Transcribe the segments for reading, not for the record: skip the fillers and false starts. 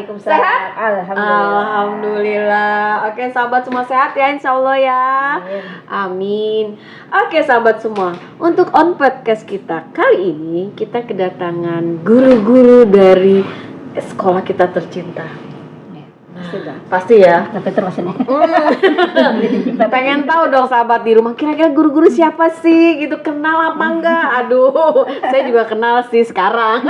Waalaikumsalam. Sehat? Alhamdulillah. Oke, sahabat semua sehat ya, insyaallah ya. Amin. Oke, sahabat semua, untuk on podcast kita kali ini kita kedatangan guru-guru dari sekolah kita tercinta. Sudah. Pasti ya. Tapi terus ini. Pengen tahu dong sahabat di rumah, kira-kira guru-guru siapa sih gitu, kenal apa enggak? Aduh, saya juga kenal sih sekarang.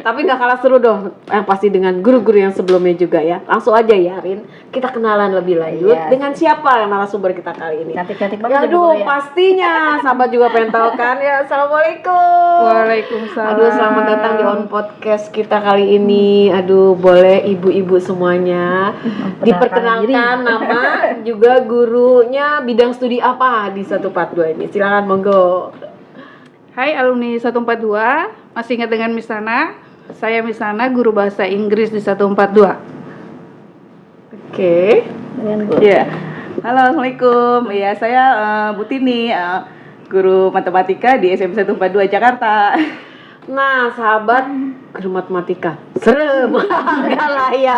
Tapi nggak kalah seru dong, yang pasti dengan guru-guru yang sebelumnya juga ya. Langsung aja ya Rin, kita kenalan lebih lanjut dengan siapa narasumber kita kali ini. Cantik-cantik banget. Aduh, pastinya sahabat juga pengen tahu kan ya. Assalamualaikum. Waalaikumsalam. Aduh, selamat datang di On Podcast kita kali ini. Aduh, boleh ibu-ibu semuanya diperkenalkan nama juga gurunya, bidang studi apa di 142 ini. Silakan monggo. Hai alumni 142, masih ingat dengan Miss Nana? Saya Miss Nana, guru bahasa Inggris di 142. Oke. Ya. Halo, assalamualaikum. Ya, saya Bu Tini, guru matematika di SMP 142 Jakarta. Nah, sahabat, guru matematika serem. Enggak lah ya,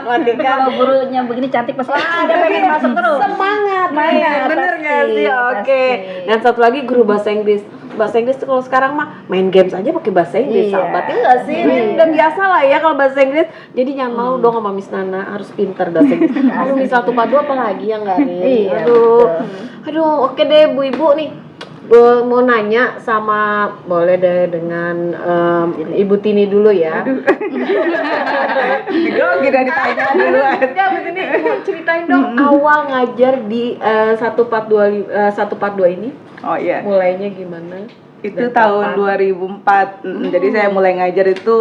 matematika. Kalau gurunya begini cantik pasti ada pengen masuk terus. Semangat, Iya, bener pasti, nggak sih? Oke. pasti. Dan satu lagi guru bahasa Inggris. Bahasa Inggris tuh kalau sekarang mah main games aja pakai bahasa Inggris, Iya. sahabatnya nggak sih? Udah biasa lah ya kalau bahasa Inggris. Jadi jangan mau dong sama Miss Nana, harus pintar bahasa Inggris. Kalau Miss 142 apalagi ya nggak nih? Iya, Aduh, oke deh Bu Ibu nih. Mau nanya sama, boleh deh dengan Ibu Tini dulu ya. Grogi dari ditanya dulu. Ya, Bu Tini mau ceritain dong awal ngajar di 142 ini. Oh iya. Mulainya gimana? Itu Dan tahun kapan? 2004. Jadi saya mulai ngajar itu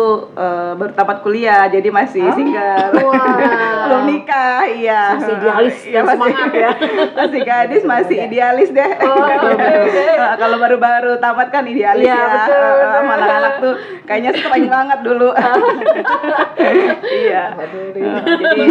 baru tamat kuliah, jadi masih single. Wah. Belum nikah, iya. Masih idealis Iya, dan semangat ya. Masih gadis, masih idealis deh. Kalau baru-baru tamat kan idealis Iya, ya. betul. Sama anak-anak tuh kayaknya streng banget dulu. Iya. Jadi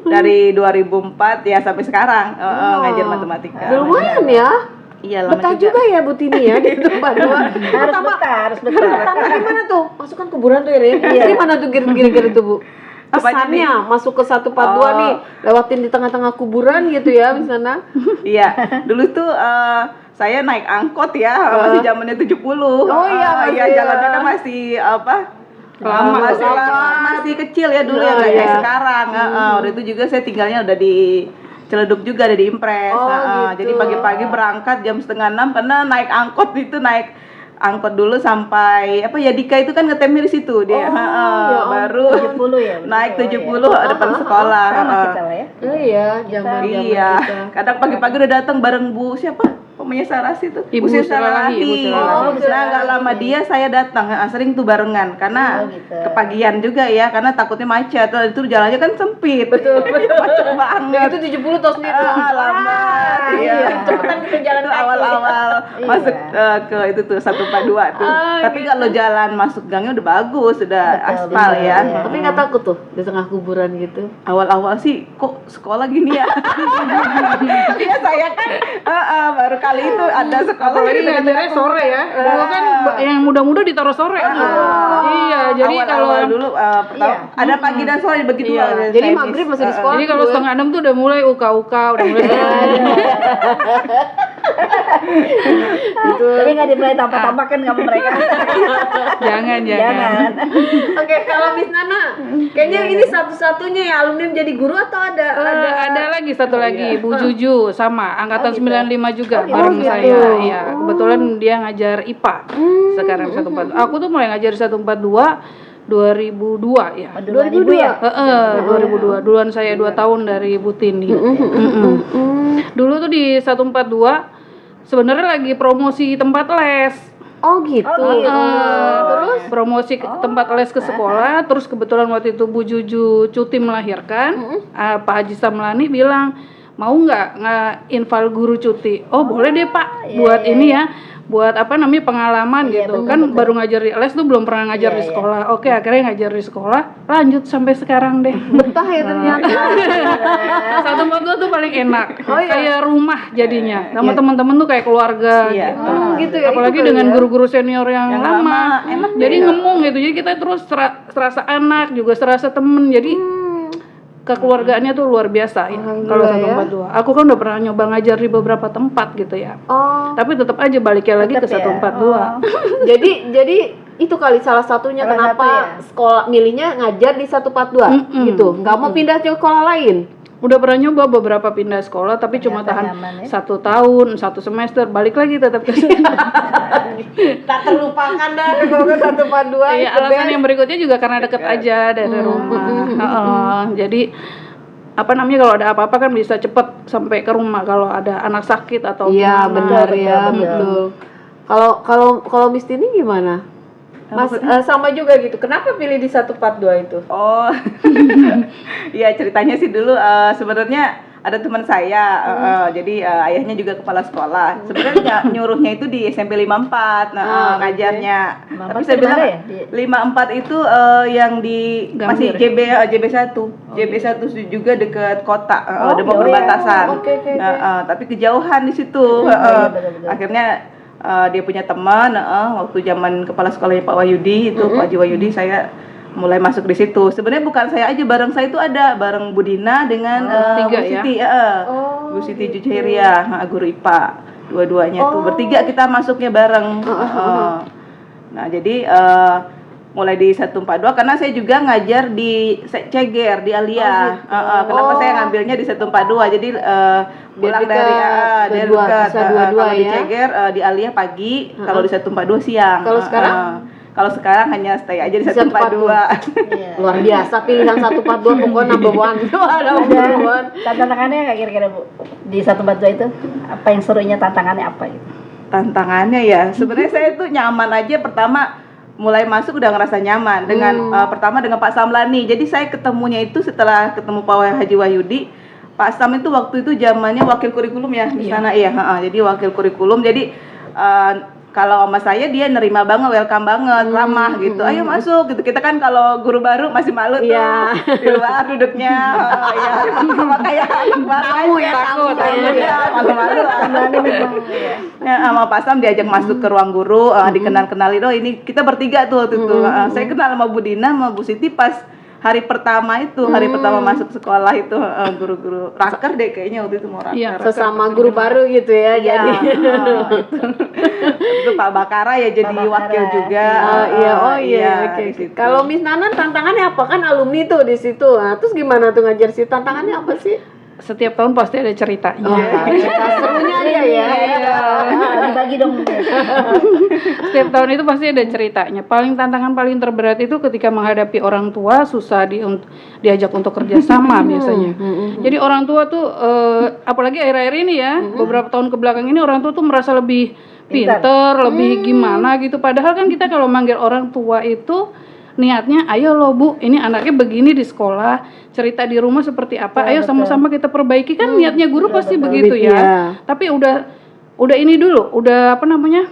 dari 2004 ya sampai sekarang ngajar matematika. Lumayan ya. Iya, lama Betah juga. juga ya Bu Tini ya di tempat dua. Harus betah. Pertama gimana tuh? Masukkan kuburan tuh ya Rin? Gimana tuh kira-kira tuh Bu? Apanya Kesannya masuk ke 142 nih, lewatin di tengah-tengah kuburan gitu ya di sana. Iya, dulu tuh saya naik angkot ya, masih zamannya 70. Oh iya, masih iya, ya. jalannya kan masih apa? Lama, masih kecil ya dulu Nah, ya, nggak kayak iya. sekarang. Waktu itu juga saya tinggalnya udah di Ciledug juga, ada di Impres. Oh, gitu. Jadi pagi-pagi berangkat jam 5:30 karena naik angkot itu, naik angkot dulu sampai apa ya, Dika itu kan ngetemnya di situ dia. ya Baru 70 ya. naik 70 depan sekolah. Sama kita lah ya. Oh iya, zaman-zaman Iya, kita. kadang pagi-pagi udah datang bareng Bu siapa? Pemenya Sarasi tuh. Ibu Bu Saralahi, Saralahi. Ibu Saralahi. Nah, nggak lama dia saya datang, sering tuh barengan karena Oh, gitu. kepagian juga ya, karena takutnya macet. Itu jalannya kan sempit. Betul. Macet banget. Itu 70 tos nih tuh. Lambat. Iya. Cepetan kita jalan Itu kaki. awal-awal masuk ke itu tuh 142 tuh. Tapi kalau jalan masuk gangnya udah bagus, udah aspal ya. Tapi nggak takut tuh di tengah kuburan gitu. Awal-awal sih kok sekolah gini ya. Iya, saya kan baru kali itu ada sekolah Apalagi gitu ngajarnya sore ya. Dulu kan yang muda-muda ditaruh sore. Iya, jadi kalau awal dulu ada pagi dan sore begitu. Iya. Jadi maghrib masih di sekolah. jadi kalau 5:30 tuh udah mulai uka-uka, udah mulai Tapi nggak dimulai tampak-tampakan kamu mereka. jangan. Oke, kalau Miss Nana, kayaknya ini satu-satunya ya alumni menjadi guru atau ada lagi satu lagi Bu Juju sama angkatan 95 juga bareng gitu. saya. Iya, kebetulan dia ngajar IPA. Sekarang 142. Aku tuh mulai ngajar 142 2002 ya. 2000 ya. 2002. Duluan saya 2 tahun dari Bu Tini. Dulu tuh di 142 sebenarnya lagi promosi tempat les. Oh gitu. Terus promosi tempat les ke sekolah, terus kebetulan waktu itu Bu Juju cuti melahirkan, Pak Haji Samlani bilang, mau nggak inval guru cuti? Oh boleh deh Pak, buat ini ya, buat apa namanya pengalaman Iya, gitu. betul, Kan betul. baru ngajar di les tuh belum pernah ngajar Iya, di iya. sekolah. Oke, akhirnya ngajar di sekolah, lanjut sampai sekarang deh. Betah ya ternyata. 142 tuh paling enak. Oh, iya. Kayak rumah jadinya. Sama teman-teman tuh kayak keluarga Iya. gitu. Gitu ya. Apalagi itu kali dengan ya. guru-guru senior yang Yang lama. lama, enak Jadi deh. ngemong gitu. Jadi kita terus serasa anak, juga serasa temen. Jadi kekeluargaannya tuh luar biasa ya. Kalau Alhamdulillah 142. Aku kan udah pernah nyoba ngajar di beberapa tempat gitu ya. Oh. Tapi tetap aja baliknya lagi ke Tetep ya? 142. jadi itu kali salah satunya Salah kenapa satu ya. sekolah milihnya ngajar di 142 gitu. Nggak mau pindah ke sekolah lain. Udah pernah nyoba beberapa pindah sekolah tapi cuma Ternyata tahan nyaman ya. 1 tahun, 1 semester, balik lagi tetap ke situ. Tak terlupakan dah kalau ke 142. Iya, alasan yang berikutnya juga karena deket aja dari rumah. Heeh. Jadi apa namanya kalau ada apa-apa kan bisa cepet sampai ke rumah kalau ada anak sakit atau Iya gimana. benar ya betul. betul. Kalau Miss Tini gimana? Mas sama juga gitu. Kenapa pilih di 142 itu? Oh, iya ceritanya sih dulu sebenarnya ada teman saya, jadi ayahnya juga kepala sekolah. Sebenarnya nyuruhnya itu di SMP 54, ngajarnya. 54 Tapi saya di bilang mana ya? Di- 54 itu yang di masih Gambir. JB1, JB1 juga dekat kota, Oh, udah mau iya. perbatasan. Oke. Tapi kejauhan di situ. Iya, betul-betul. Akhirnya dia punya teman, waktu zaman kepala sekolahnya Pak Wahyudi itu Pak Haji Wahyudi, saya mulai masuk di situ. Sebenarnya bukan saya aja, bareng saya itu ada bareng Budina dengan tiga Bu ya? Siti, Bu Siti Jucairia, guru IPA, dua-duanya tuh bertiga kita masuknya bareng. Nah jadi mulai di 142 karena saya juga ngajar di Ceger di Alia. Kenapa saya ngambilnya di 142? Jadi pulang dekat, dari berdua, dekat. bisa dua-dua Kalau di ya. Ceger di Alia pagi, kalau di 142 siang. Kalau sekarang? Kalau sekarang hanya stay aja di 142. 142. Iya. Luar biasa pilihan 142 pokoknya number one. Number one. Tantangannya nggak kira-kira Bu di 142 itu apa yang serunya, tantangannya apa gitu? Tantangannya ya sebenarnya saya tuh nyaman aja. Pertama mulai masuk udah ngerasa nyaman dengan pertama dengan Pak Samlani. Jadi saya ketemunya itu setelah ketemu Pak Haji Wahyudi. Pak Sam itu waktu itu zamannya wakil kurikulum ya di sana ya. Jadi wakil kurikulum. Jadi kalau sama saya dia nerima banget, welcome banget, ramah gitu. Ayo masuk gitu. Kita kan kalau guru baru masih malu tuh Iya. di luar duduknya. Ya sama kayak anak baru Tamu aja. ya, tamu. Ya, malu-malu lah. Tantangannya memang iya. Ya, sama Pak Sam diajak masuk ke ruang guru, dikenal-kenalin. Oh ini kita bertiga tuh waktu itu. Saya kenal sama Bu Dina, sama Bu Siti pas hari pertama itu, hari pertama masuk sekolah itu, guru-guru raker deh kayaknya waktu itu mau raker. Iya, Sesama guru baru gitu ya. Iya, Jadi itu Pak Bakara ya jadi Pak Bakara. wakil juga. oh iya, di oke. situ. Kalau Miss Nanan tantangannya apa? Kan alumni tuh di situ. Nah, terus gimana tuh ngajar sih? Tantangannya apa sih? Setiap tahun pasti ada ceritanya. Oh, cerita serunya aja ya. Dibagi dong. Setiap tahun itu pasti ada ceritanya. Tantangan paling terberat itu ketika menghadapi orang tua susah diajak untuk kerjasama biasanya. Jadi orang tua tuh apalagi akhir-akhir ini ya, beberapa tahun kebelakang ini orang tua tuh merasa lebih pinter, lebih gimana gitu. Padahal kan kita kalau manggil orang tua itu niatnya, ayo lo Bu, ini anaknya begini di sekolah, cerita di rumah seperti apa, ayo sama-sama kita perbaiki, kan niatnya guru pasti begitu ya. Iya. Tapi udah ini dulu, udah apa namanya,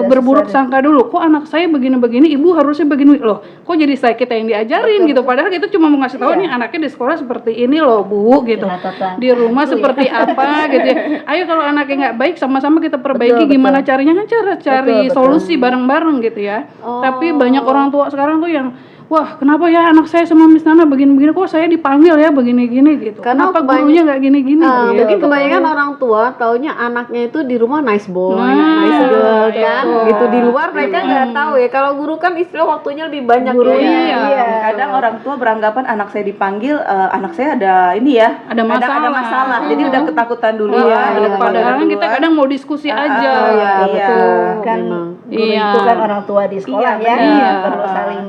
berburuk sangka dulu, kok anak saya begini-begini, ibu harusnya begini loh, kok jadi saya kita yang diajarin gitu, padahal kita cuma mau ngasih tahu nih anaknya di sekolah seperti ini loh Bu gitu, di rumah seperti apa gitu ya. Ayo kalau anaknya nggak baik sama-sama kita perbaiki, gimana caranya, kan cari solusi bareng-bareng gitu ya. Tapi banyak orang tua sekarang tuh yang wah kenapa ya anak saya sama Miss Nana begini-begini, kok saya dipanggil ya begini-gini gitu, Karena kenapa gurunya nggak gini-gini gitu. Mungkin kebanyakan orang tua taunya anaknya itu di rumah nice boy, nice girl kan, gitu. Di luar mereka nggak tahu ya. Kalau guru kan istilah waktunya lebih banyak Gurunya, ya. Kadang orang tua beranggapan anak saya dipanggil, anak saya ada ini ya, Ada masalah. Jadi udah ketakutan duluan, udah Padahal kepanikan kita duluan. kadang mau diskusi aja. Iya, Iya. betul. Kan Memang. guru Iya. itu kan orang tua di sekolah Iya, ya, benar. perlu saling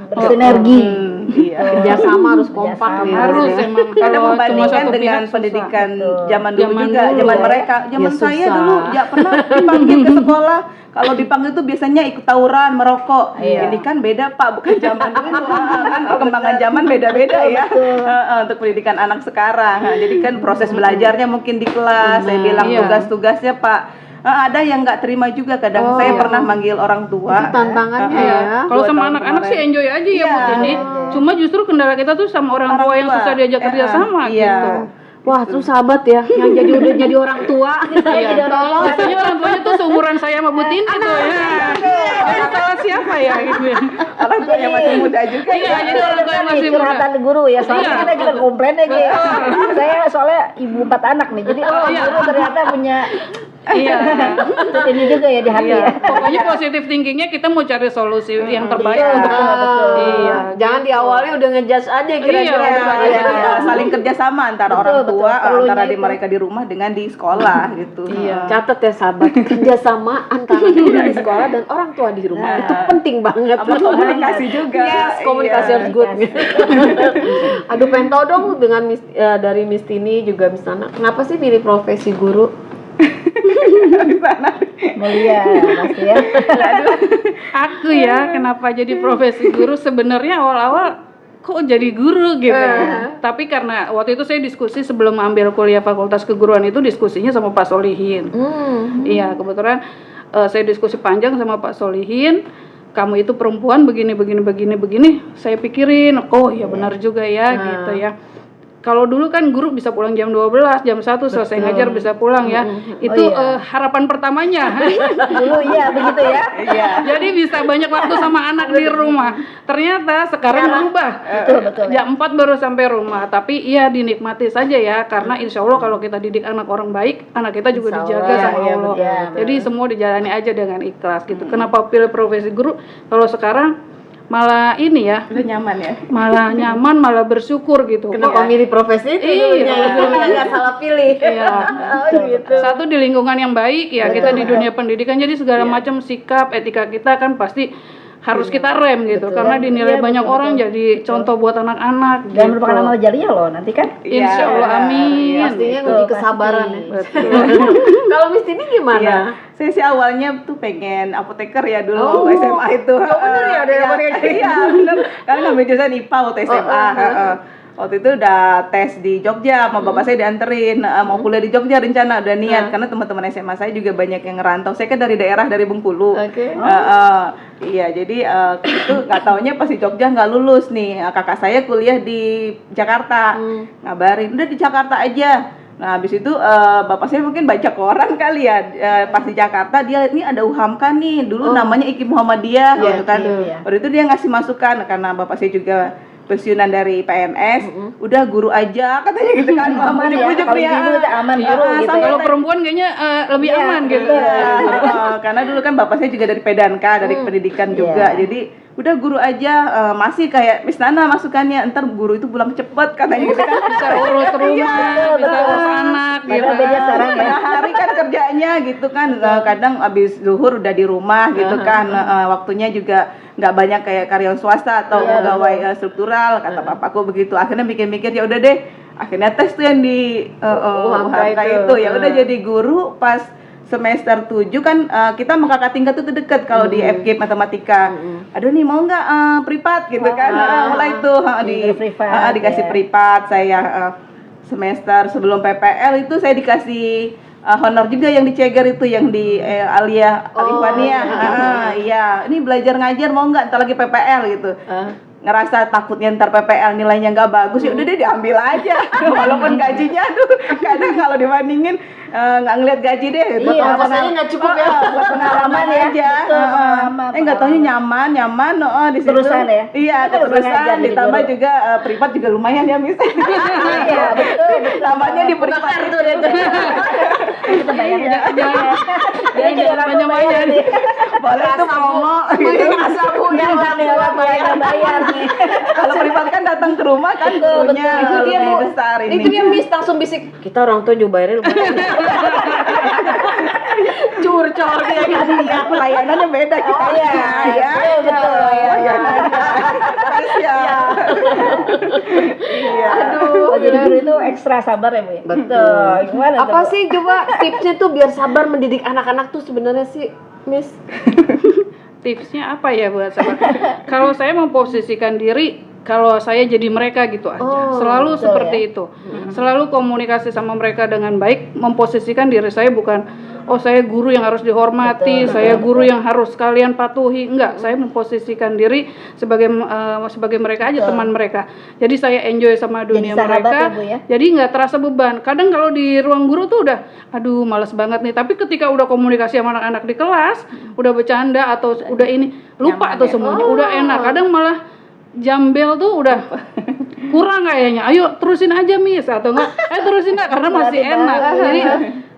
bersinergi. Iya. Kerjasama harus kompak Kerjasama. ya. Harus ya. emang Kadang kalau cuma membandingkan satu dengan pihak susah. pendidikan Betul. zaman dulu Zaman juga, dulu zaman ya. mereka, zaman Ya, saya susah. dulu nggak pernah dipanggil ke sekolah. Kalau dipanggil tuh biasanya ikut tawuran, merokok. Iya. Ini kan beda Pak, bukan zaman dulu. Kan perkembangan zaman beda-beda ya. Untuk pendidikan anak sekarang. Nah, jadi kan proses belajarnya mungkin di kelas. Saya bilang Iya. tugas-tugasnya Pak. Ada yang nggak terima juga kadang. Saya pernah manggil orang tua. Itu tantangannya ya. Kalau 2 sama tahun anak-anak sih kemarin. enjoy aja ya Iya. Bu Tini. Cuma justru kendala kita tuh sama orang tua yang susah diajak kerja sama Iya. gitu. Wah, tuh sahabat ya, yang udah jadi orang tua. Iya. Biasanya orang tuanya tuh seumuran saya sama Bu Tini tuh ya. Jadi salah siapa ya gitu ya. Orang tua yang masih muda juga. Iya, jadi orang tua yang masih muda. curhatan guru ya, soalnya Iya. kita juga komplain ya gitu. Saya soalnya ibu 4 anak nih, jadi iya. guru ternyata punya Iya. ini juga ya di hati Iya. ya. Pokoknya positif thinkingnya kita mau cari solusi yang terbaik Iya, untuk betul. Iya. Jangan di awalnya udah ngejudge aja kira-kira. Iya, Jadi saling kerjasama antara Betul, orang betul. tua, Perlunya antara di itu. mereka di rumah dengan di sekolah gitu. Iya. Catat ya sahabat, kerjasama antara guru di sekolah dan orang tua di rumah itu penting banget. Sama komunikasi juga. Yes, komunikasi Iya. harus good. Aduh, pengen tahu dong dengan dari Miss Tini juga Miss Nana, kenapa sih milih profesi guru? Mulia pasti ya. Aku ya, kenapa jadi profesi guru sebenarnya awal-awal kok jadi guru gitu. Tapi karena waktu itu saya diskusi sebelum ambil kuliah Fakultas Keguruan itu diskusinya sama Pak Solihin. Iya, kebetulan saya diskusi panjang sama Pak Solihin. Kamu itu perempuan begini. Saya pikirin, oh iya benar juga ya gitu ya. Kalau dulu kan guru bisa pulang jam 12, jam 1 selesai ngajar bisa pulang ya. Itu harapan pertamanya. Dulu iya begitu ya. Iya. Jadi bisa banyak waktu sama anak di rumah. Ternyata sekarang berubah. Betul. Jam 4 baru sampai rumah. Tapi iya dinikmati saja ya. Karena insya Allah kalau kita didik anak orang baik, anak kita juga Insya dijaga Allah, sama iya, Allah. betul. Jadi semua dijalani aja dengan ikhlas gitu. Kenapa pilih profesi guru? Kalau sekarang malah ini ya, Udah nyaman ya. malah nyaman, malah bersyukur gitu. Kenapa milih profesi itu? Iya. Nggak salah pilih. Iya. Gitu. Satu di lingkungan yang baik ya, kita di dunia pendidikan jadi segala macam sikap etika kita kan pasti harus kita rem gitu. Betul. Karena dinilai Iya, banyak betul, orang betul. jadi contoh buat anak-anak Dan gitu. merupakan amal jariah loh nanti kan. Insya Allah, Iya, amin. Pastinya Betul, nguji kesabaran ya. pasti. Kalau Miss Tini gimana? Iya. Saya sih awalnya tuh pengen apoteker ya dulu Oh. waktu SMA itu. bener ya, ada apoteker. Iya, bener. Karena ngambil jurusan IPA waktu SMA. Waktu itu udah tes di Jogja, sama bapak saya dianterin, mau kuliah di Jogja rencana udah niat karena teman-teman SMA saya juga banyak yang ngerantau. Saya kan dari daerah dari Bengkulu. Oke. Iya, jadi itu nggak taunya pas di Jogja nggak lulus nih. Kakak saya kuliah di Jakarta, ngabarin udah di Jakarta aja. Nah, habis itu bapak saya mungkin baca koran kali ya, pas di Jakarta dia ini ada UHAMKA nih, dulu namanya IKIP Muhammadiyah gitu kan. iya. Waktu itu dia ngasih masukan karena bapak saya juga pensiunan dari PNS, udah guru aja katanya gitu kan. Aman ya, Bujuk-bujuk kalau nih, ibu udah aman Iya, guru gitu kalau ya. perempuan kayaknya lebih Iya, aman gitu. betul. Karena dulu kan bapak saya juga dari Pedanka, dari pendidikan juga. Iya. Jadi udah guru aja, masih kayak Miss Nana masukannya, entar guru itu pulang cepet katanya gitu kan. Bisa urus rumah, bisa urus anak gitu. Padahal beda sekarang ya. Tengah hari kan kerjanya gitu kan, kadang abis zuhur udah di rumah gitu kan, waktunya juga nggak banyak kayak karyawan swasta atau pegawai struktural, kata papaku begitu. Akhirnya mikir-mikir ya udah deh, akhirnya tes tuh yang di UHAMKA itu. Ya udah jadi guru pas semester 7 kan, kita sama kakak tingkat tuh deket kalau di FK matematika. Aduh nih mau nggak privat gitu kan. Mulai tuh privat, dikasih ya. privat. Saya semester sebelum PPL itu saya dikasih honor juga yang di Ceger itu, yang di Alia Alifania. Iya, ini belajar ngajar mau nggak, ntar lagi PPL gitu. Ngerasa takutnya ntar PPL nilainya nggak bagus, ya udah deh diambil aja. Walaupun gajinya tuh kadang kalau dibandingin nggak ngeliat gaji deh. Buat Iya, pengalaman- rasanya nggak cukup ya. buat pengalaman ya. aja. Betul, pengalaman, Nggak taunya nyaman di situ. Terusan ya? Iya, Itu terusan aja terusan jadi ditambah guru. juga privat juga lumayan ya, Miss. Iya, betul. Tambahnya di privat Kartu deh tuh. Kita bayar Iya. Dia jadi orang banyak-banyak. nih. boleh itu promo gitu. Jangan nih orang tua yang bayar nih. Kalau privat kan datang ke rumah kan gurunya Itu dia lebih Bu. besar ini. Itu dia Miss langsung bisik. Kita orang tua juga bayarnya lumayan. Curcol dia kan. Ya, pelayanannya beda kita. Iya, betul. Pelayanannya. Spesial. Iya. Oh, jadi guru itu ekstra sabar ya, Bu? Betul. Gimana tuh, Apa Bu? sih coba tipsnya tuh biar sabar mendidik anak-anak tuh sebenarnya sih, Miss? Tipsnya apa ya buat sahabat? Kalau saya memposisikan diri kalau saya jadi mereka gitu aja. Selalu betul seperti ya. itu. Selalu komunikasi sama mereka dengan baik, memposisikan diri saya bukan saya guru yang harus dihormati, saya guru yang harus kalian patuhi. Enggak, saya memposisikan diri sebagai sebagai mereka aja, teman mereka. Jadi saya enjoy sama dunia sahabat mereka. ya, Bu, ya? Jadi nggak terasa beban. Kadang kalau di ruang guru tuh udah aduh males banget nih, tapi ketika udah komunikasi sama anak-anak di kelas, udah bercanda atau udah ini, lupa tuh semuanya, udah enak. Kadang malah jambel tuh udah kurang kayaknya. Ayo terusin aja Miss atau enggak? Terusin enggak karena masih enak. Jadi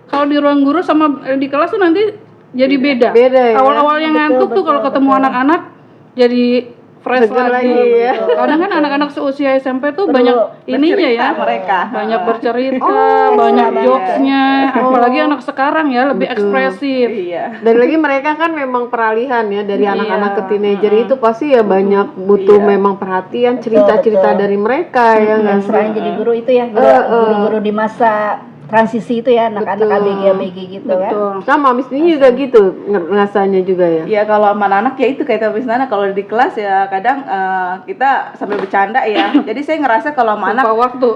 kalau di ruang guru sama di kelas tuh nanti jadi beda. Beda ya? Awal-awal yang ngantuk tuh kalau ketemu anak-anak jadi fresh Segar lagi. lagi, ya. Gitu. Kadang kan anak-anak seusia SMP tuh Perlu banyak ininya ya. mereka. Banyak bercerita, banyak jokesnya. Apalagi anak sekarang ya lebih ekspresif. Iya. Dan lagi mereka kan memang peralihan ya dari anak-anak ke teenager itu pasti ya banyak butuh Iya. memang perhatian, cerita-cerita betul. dari mereka ya nggak sih? Selain jadi guru itu ya, guru-guru di masa transisi itu ya, anak-anak ABG gitu kan. Betul. Sama Miss ini juga gitu rasanya juga ya. Ya kalau sama anak ya itu kayak Miss Nana, kalau di kelas ya kadang kita sambil bercanda ya. Jadi saya ngerasa kalau sama anak Lupa waktu.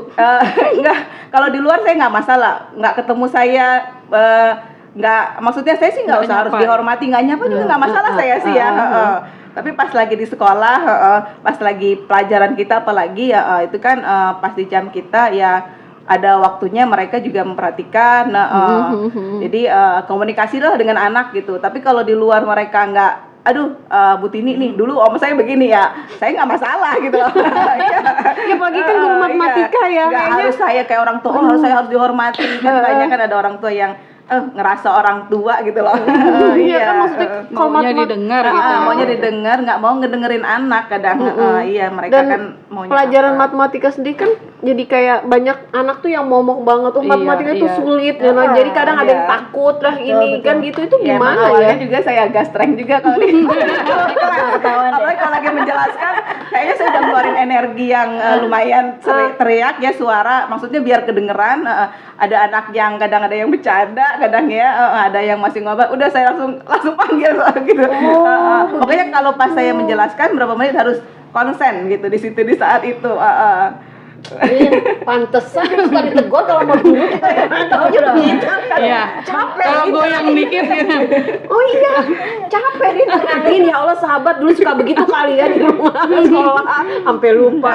enggak, kalau di luar saya nggak masalah, nggak ketemu saya nggak, maksudnya saya sih nggak Nggak usah harus nyapa. dihormati, nggak nyapa juga nggak masalah saya sih ya. Tapi pas lagi di sekolah, pas lagi pelajaran kita apalagi ya itu kan pas di jam kita ya ada waktunya mereka juga memperhatikan. Jadi komunikasi lah dengan anak gitu. Tapi kalau di luar mereka nggak, aduh Bu Tini nih dulu om saya begini ya, saya nggak masalah gitu loh. Ya apalagi kan guru matematika ya Nggak kayaknya. harus saya kayak orang tua, saya harus dihormati. Kan banyak kan ada orang tua yang ngerasa orang tua gitu loh. Iya kan maksudnya kalau Maunya didengar gitu. Maunya didengar, nggak mau ngedengerin anak kadang. Iya mereka Dan kan maunya pelajaran apa. matematika sendiri kan jadi kayak banyak anak tuh yang momok banget tuh matematika itu iya. sulit dan jadi kadang ada yang iya. takut lah ini kan gitu itu Ya, emang gimana ya? awalnya juga saya agak strength juga kalau di apalagi kalau lagi menjelaskan, kayaknya saya udah ngeluarin energi yang lumayan teriak ya, suara, maksudnya biar kedengeran. Ada anak yang kadang ada yang bercanda, kadang ya ada yang masih ngobrol, udah saya langsung panggil gitu. Pokoknya kalau pas saya menjelaskan berapa menit harus konsen gitu di situ di saat itu. Pantesan suka ditegur kalau mau dulu kita tahu gitu. Iya. Capek Kalau gitu. goyang dikit gitu. Oh iya, capek nih tenangin ya Allah, sahabat dulu suka begitu kali ya di rumah sekolah sampai lupa.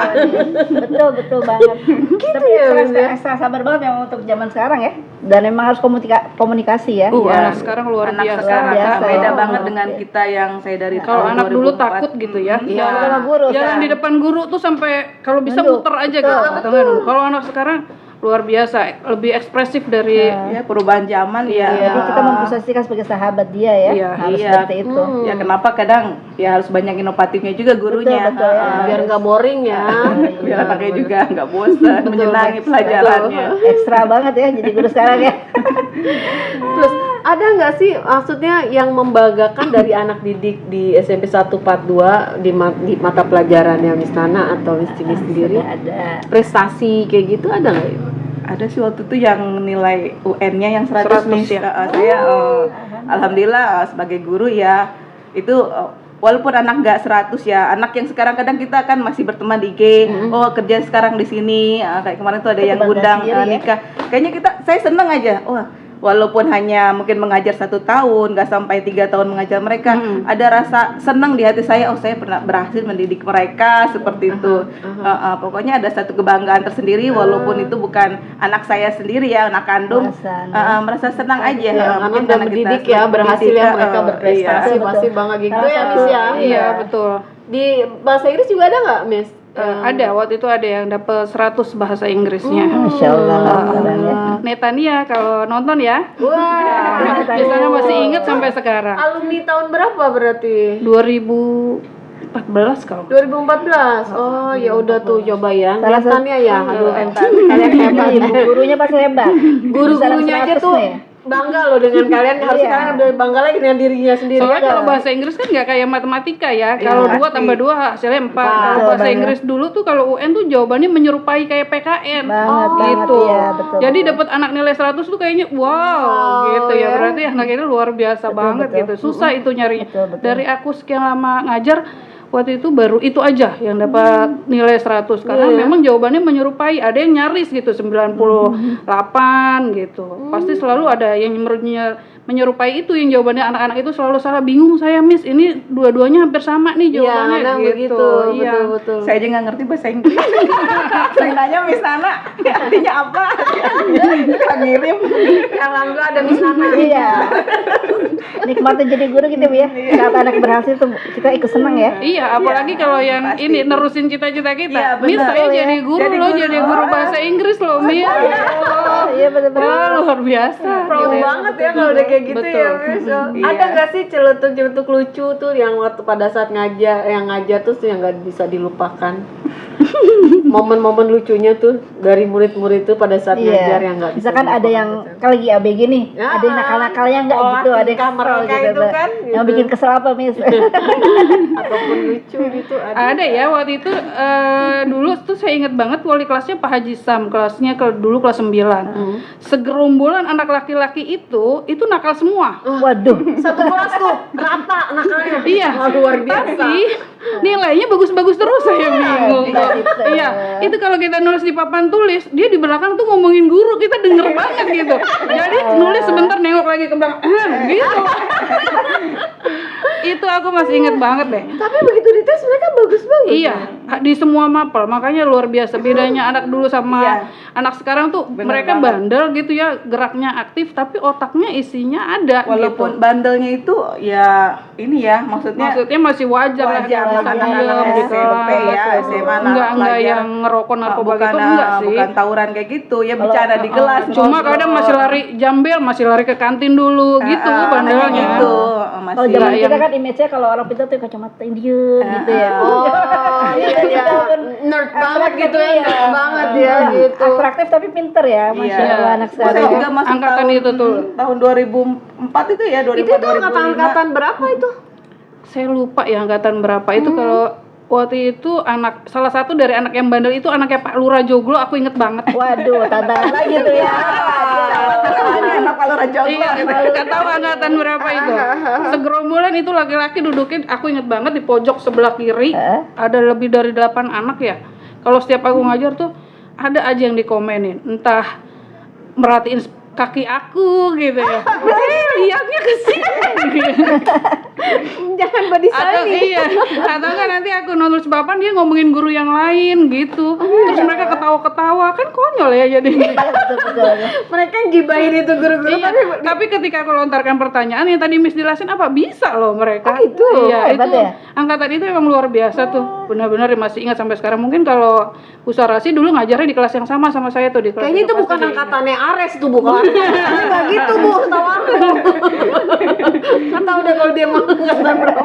Betul banget. Tapi ya, Miss, ya. extra sabar banget memang untuk zaman sekarang ya. Dan memang harus komunikasi ya. Anak sekarang luar Anak biasa. sekarang biasa. beda Oh, banget dengan kita yang saya dari Kalau tahun anak dulu 2004. takut gitu ya. Iya, sama guru, Jalan Kak. di depan guru tuh sampai kalau bisa Nunduk. muter aja gitu. Atau enggak dulu. Kalau anak sekarang luar biasa, lebih ekspresif dari Ya perubahan zaman ya. Jadi kita memposisikan sebagai sahabat dia ya. Iya. Harus Iya. seperti itu. Ya kenapa kadang ya harus banyak inovatifnya juga gurunya. Betul, ya. Biar nggak boring ya. Biar anaknya juga nggak bosan, menyenangi pelajarannya. Ekstra banget ya jadi guru sekarang ya. Terus ada nggak sih maksudnya yang membanggakan dari anak didik di SMP 142 di mata pelajarannya Miss Nana atau Miss Cini sendiri? Ada. Prestasi kayak gitu ada nggak ya? Ada sih waktu itu yang nilai UN-nya yang 100 Miss. ya. Saya alhamdulillah sebagai guru ya itu walaupun anak nggak 100 ya, anak yang sekarang kadang kita kan masih berteman di IG, oh kerja sekarang di sini, kayak kemarin tuh ada Itu yang kebanggaan undang sendiri ya. nikah. Kayaknya saya seneng aja, walaupun hanya mungkin mengajar 1 tahun, nggak sampai 3 tahun mengajar mereka, ada rasa senang di hati saya, saya pernah berhasil mendidik mereka seperti itu. Pokoknya ada satu kebanggaan tersendiri, walaupun itu bukan anak saya sendiri ya, anak kandung, merasa senang aja. Karena Mungkin udah anak kita mendidik ya, berhasil mendidik, ya mereka berprestasi, Betul. pasti bangga gitu Salah ya satu- Miss ya. Iya, betul. Di bahasa Inggris juga ada nggak Miss? Ada, waktu itu ada yang dapat 100 bahasa Inggrisnya. Masya Allah. keren ya. Netania kalau nonton ya. Wah, Biasanya masih inget sampai sekarang. alumni tahun berapa berarti? 2014 kalau. 2014. Oh, ya udah tuh coba ya. Salah satu- Netannya ya. Aduh, Kalian hebat, gurunya pasti hebat. guru-gurunya aja 100 tuh nih. bangga loh dengan kalian. Harus Iya. kalian udah bangga lagi dengan dirinya sendiri. Soalnya ya. kalau bahasa Inggris kan nggak kayak matematika ya. Kalau 2 tambah 2 hasilnya 4. Kalau Betul, bahasa banget. Inggris dulu tuh kalau UN tuh jawabannya menyerupai kayak PKN. Banget, gitu. iya, betul, Jadi betul. dapat anak nilai 100 tuh kayaknya wow, gitu ya. Berarti anak ini luar biasa banget betul. gitu. Susah itu nyarinya. Betul, betul. Dari aku sekian lama ngajar, waktu itu baru itu aja yang dapat nilai 100 karena memang jawabannya menyerupai, ada yang nyaris gitu 98 gitu. Pasti selalu ada yang menyerupai itu, yang jawabannya anak-anak itu selalu salah. Bingung saya, Miss, ini dua-duanya hampir sama nih jawabannya kadang gitu. begitu, Iya. betul. Saya aja nggak ngerti bahasa Inggris. Saya nanya Miss Nana, artinya apa? Dia ngirim. Alhamdulillah ada Miss Nana. Iya. Nikmatnya jadi guru gitu Bu ya. Saat anak berhasil tuh kita ikut senang ya. Iya, apalagi kalau yang pasti ini itu. nerusin cita-cita kita. Iya, Miss, benar. saya Betul ya. jadi guru Jadi loh, guru. jadi guru bahasa Inggris loh, Miss. Oh, iya betul-betul. Wah, luar biasa. Proud Gitu ya. banget ya kalau udah kayak gitu Betul. ya, Miss. Iya. Ada nggak sih celetuk-celetuk lucu tuh yang waktu pada saat ngajar tuh yang nggak bisa dilupakan? Momen-momen lucunya tuh dari murid-murid tuh pada saat ngajar yang nggak bisa Misalkan ada dilupakan. yang kan lagi ABG nih, Ya, ada yang nakal-nakalnya enggak olah gitu, ada yang tingkah kesel mereka gitu. itu tuh. kan, Yang gitu. bikin kesel apa, Miss? ataupun lucu gitu Ada ya waktu itu dulu tuh saya ingat banget wali kelasnya Pak Haji Sam, kelasnya dulu kelas 9. Segerombolan anak laki-laki itu nakal semua. Waduh. satu kelas tuh rata nakalnya. Iya. Wah, luar biasa. Tapi nilainya bagus-bagus terus, saya bingung. bisa gitu. Iya, itu kalau kita nulis di papan tulis, dia di belakang tuh ngomongin guru, kita denger banget gitu. Jadi nulis sebentar nengok lagi ke belakang, gitu. Itu aku masih inget banget deh. Tapi begitu dites mereka bagus-bagus. Iya, di semua mapel, makanya luar biasa bedanya anak dulu sama Iya. anak sekarang tuh. Bener mereka banget. bandel gitu ya, geraknya aktif tapi otaknya isinya ada Walaupun gitu. bandelnya itu ya ini ya maksudnya Masih wajar lah, wajar bisa anak-anak diem gitu. SMP ya, SMA Enggak pelajar. yang ngerokok narkoba bukan, gitu enggak sih. bukan tawuran kayak gitu ya, bercanda di kelas. Cuma ngobrol. kadang masih lari jambel, masih lari ke kantin dulu gitu bandelnya. gitu Kalau masih zaman Iya, kita yang- kan image-nya kalau orang pintar tuh kacamata diem gitu ya. Oh, iya, iya. Nerd banget gitu ya, nerd banget ya gitu. Atraktif tapi pinter ya, Masya Iya. Allah anak Saya sekarang. juga masuk Angkatan tahun itu tuh. tahun 2004 itu ya, 2004 Itu tuh 2005. angkatan berapa itu? Saya lupa ya angkatan berapa itu. Kalau waktu itu salah satu dari anak yang bandel itu anaknya Pak Lurah Joglo, aku inget banget. Waduh, tantangan lagi tuh ya. Ini anak Palura Joglo. Iya, nggak tahu angkatan berapa itu. Segerombolan itu laki-laki dudukin, aku inget banget di pojok sebelah kiri ada lebih dari 8 anak ya. Kalau setiap aku ngajar tuh ada aja yang dikomenin, entah merhatiin kaki aku gitu ya. Lihatnya ke sini. Jangan body Atau shaming. iya, atau kan nanti aku nulis papan dia ngomongin guru yang lain gitu. Terus mereka ketawa-ketawa, kan konyol ya jadi. Betul. Mereka yang gibahin itu guru-guru Iya, tapi ketika aku lontarkan pertanyaan yang tadi Miss jelasin apa bisa loh mereka. gitu? Iya, Hebat itu ya? angkatan itu emang luar biasa tuh. Benar-benar masih ingat sampai sekarang. Mungkin kalau Bu Sarasi dulu ngajarnya di kelas yang sama saya tuh di kelas. Kayaknya itu bukan edukasi. angkatannya Ares tuh, bukan. Enggak gitu, Bu. Tahu aku. Enggak tahu deh kalau dia mau angkatan berapa.